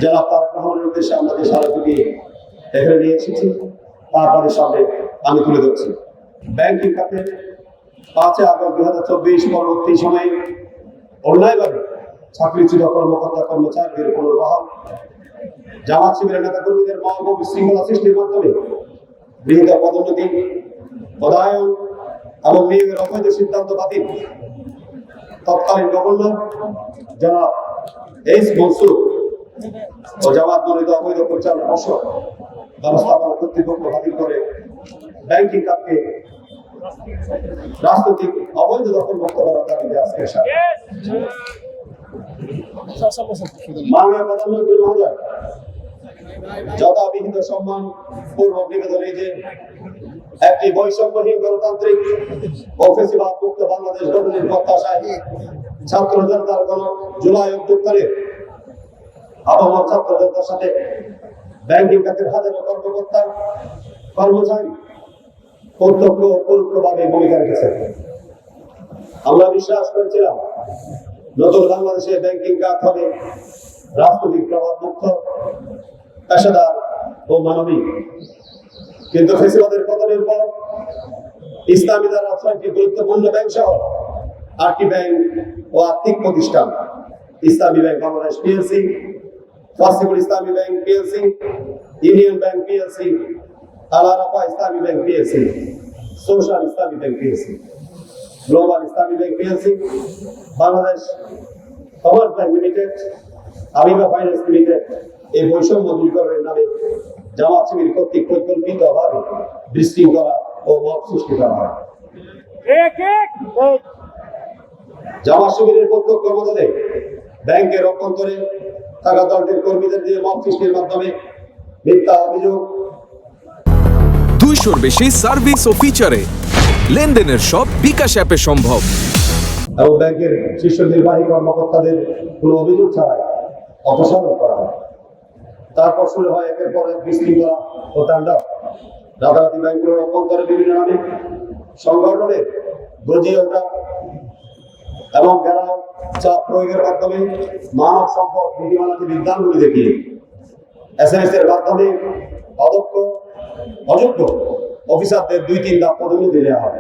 জনাব তারেক রহমানের উদ্দেশ্যে আমরা যে স্মারকটি এখানে নিয়ে এসেছি তা আপনাদের সামনে আমি তুলে ধরছি। ব্যাংকিং খাতে 5 আগস্ট 2024 পরবর্তী সময়ে অন্যায়ভাবে চাকরিচ্যুত কর্মকর্তা কর্মচারীদের পুনর্বহাল, জামাত শিবিরের নেতা কর্মীদের মহাব বিশৃঙ্খলা সৃষ্টির মাধ্যমে গৃহীত পদোন্নতি, পদায়ন এবং নিয়োগের অবৈধ সিদ্ধান্ত বাতিল, তৎকালীন গভর্নর জনাব এইচ মনসুর ও জামাত মনোনীত অবৈধ পরিচালনা পর্ষদ ব্যবস্থাপনা কর্তৃপক্ষ বাতিল করে ব্যাংকিং খাতকে রাজনৈতিক অবৈধ দখল মুক্ত করার দাবিতে আজকে মাননীয় প্রধানমন্ত্রী মহোদয় যথাবিহিত সম্মান পূর্বক নিবেদন এই যে একটি বৈষম্যহীন গণতান্ত্রিক ও ফ্যাসিবাদ মুক্ত বাংলাদেশ গঠনের প্রত্যাশায় ছাত্র জনতার জুলাই অভ্যুত্থানের আবহাওয়া ছাত্র জনতার সাথে ব্যাংকিং খাতের হাজারো কর্মকর্তা কর্মচারী প্রত্যক্ষ ও পরোক্ষভাবে ভূমিকা রেখেছে। আমরা বিশ্বাস করেছিলাম নতুন বাংলাদেশে ব্যাংকিং খাত হবে রাজনৈতিক প্রভাব মুক্ত, পেশাদার ও মানবিক। কিন্তু ফ্যাসিবাদের পতনের পর ইসলামী দ্বারা 6টি গুরুত্বপূর্ণ ব্যাংক সহ 8টি ব্যাংক ও আর্থিক প্রতিষ্ঠান ইসলামী ব্যাংক বাংলাদেশ পিএলসি, ফার্সিবুল Islami bank PLC, union bank PLC, Al Arafah Islami bank PLC, social Islami bank PLC, global Islami bank PLC, Bangladesh commerce bank limited, Aviva finance limited এই বৈষম্য দূরীকরণের নামে জামাত শিবির কর্তৃক পরিকল্পিতভাবে বিশৃঙ্খলা ও মত সৃষ্টি করা হয়। জামাত শিবিরের প্রত্যক্ষ মদদে ব্যাংকের অভ্যন্তরে থাকা দলটির কর্মীদের দিয়ে মত সৃষ্টির মাধ্যমে মিথ্যা অভিযোগ, 200-র বেশি সার্ভিস ও ফিচারে লেনদেনের সব বিকাশ অ্যাপে সম্ভব এবং ব্যাংকের শীর্ষ নির্বাহী কর্মকর্তাদের কোনো অভিযোগ ছাড়াই অপসারণ করা হয়। তারপর শুরু হয় একের পর এক বিশৃঙ্খলা ও তাণ্ডব। রাতারাতি ব্যাংকগুলোর অভ্যন্তরে বিভিন্ন নামে সংগঠনের গজিয়ে ওঠা এবং ঘেরাও চাপ প্রয়োগের মাধ্যমে মানব সম্পদ নীতিমালাকে বিধানগুলি দেখিয়ে SMS এর মাধ্যমে অযোগ্য অফিসারদের 2-3 ধাপ পদোন্নতি দেওয়া হয়।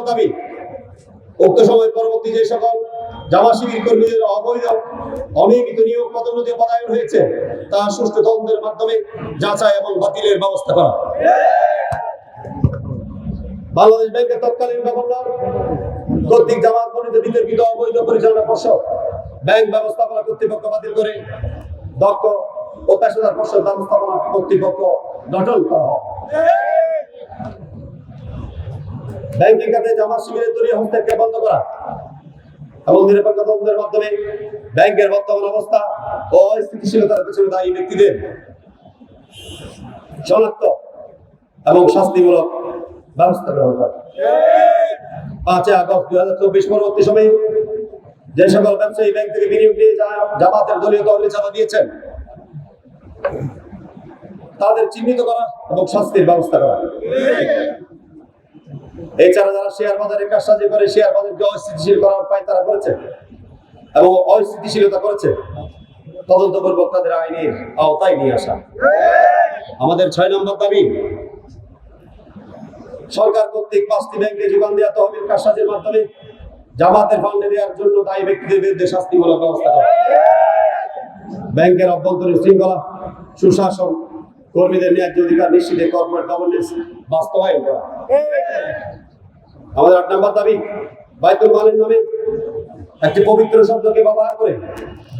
দাবি উক্ত সময় পরবর্তী যে সকল জামাত শিবির কর্মীদের অবৈধ অনিয়মিত নিয়োগ পদোন্নতি পদায়ন হয়েছে তা সুষ্ঠু তদন্তের মাধ্যমে যাচাই এবং বাতিলের ব্যবস্থা করা। বাংলাদেশ ব্যাংকের তৎকালীন গভর্নর কর্তৃক জামাত মনোনীত বিতর্কিত অবৈধ পরিচালনা পর্ষদ ব্যাংক ব্যবস্থাপনা কর্তৃপক্ষ বাতিল করে দক্ষ ও পেশাদার পর্ষদ ব্যবস্থাপনা কর্তৃপক্ষ গঠন করা হয়। ব্যাংকিং খাতে জামাত শিবিরের দলীয় হস্তক্ষেপ বন্ধ করা এবং নিরপেক্ষ তদন্তের মাধ্যমে ব্যাংকের বর্তমান অবস্থা ও অস্থিতিশীলতার পেছনে দায়ী ব্যক্তিদের শনাক্ত এবং শাস্তিমূলক ব্যবস্থা গ্রহণ করা। 5 আগস্ট 2024 পরবর্তী সময়ে যে সকল ব্যবসায়ী ব্যাংক থেকে বিনিয়োগ নিয়ে জামাতের দলীয় তহবিল চাঁদা দিয়েছেন তাদের চিহ্নিত করা এবং শাস্তির ব্যবস্থা করা। এছাড়া যারা শেয়ার বাজারে কারসাজি করে শেয়ার বাজারকে অস্থিতিশীল করার উপায় তারা করেছে এবং অস্থিতিশীলতা করেছে, তদন্তপূর্বক তাদের আইনের আওতায় নিয়ে আসা। আমাদের 6 নম্বর দাবি, সরকার কর্তৃক 5টি ব্যাংকে যোগান দেওয়া তহবিল কারসাজির মাধ্যমে জামাতের ফান্ডে দেওয়ার জন্য দায়ী ব্যক্তিদের বিরুদ্ধে শাস্তিমূলক ব্যবস্থা করা। ব্যাংকের অভ্যন্তরীণ শৃঙ্খলা, সুশাসন, কর্মীদের ন্যায্য অধিকার নিশ্চিতে কর্পোরেট গভর্নেন্স বাস্তবায়ন করা। আমাদের 8 নম্বর দাবি, বাইতুল মালের নামে একটি পবিত্র শব্দকে ব্যবহার করে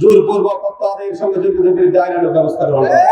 জোরপূর্বক অর্থ আদায়ের সঙ্গে জড়িতদের বিরুদ্ধে আইনানুগ ব্যবস্থা গ্রহণ করা।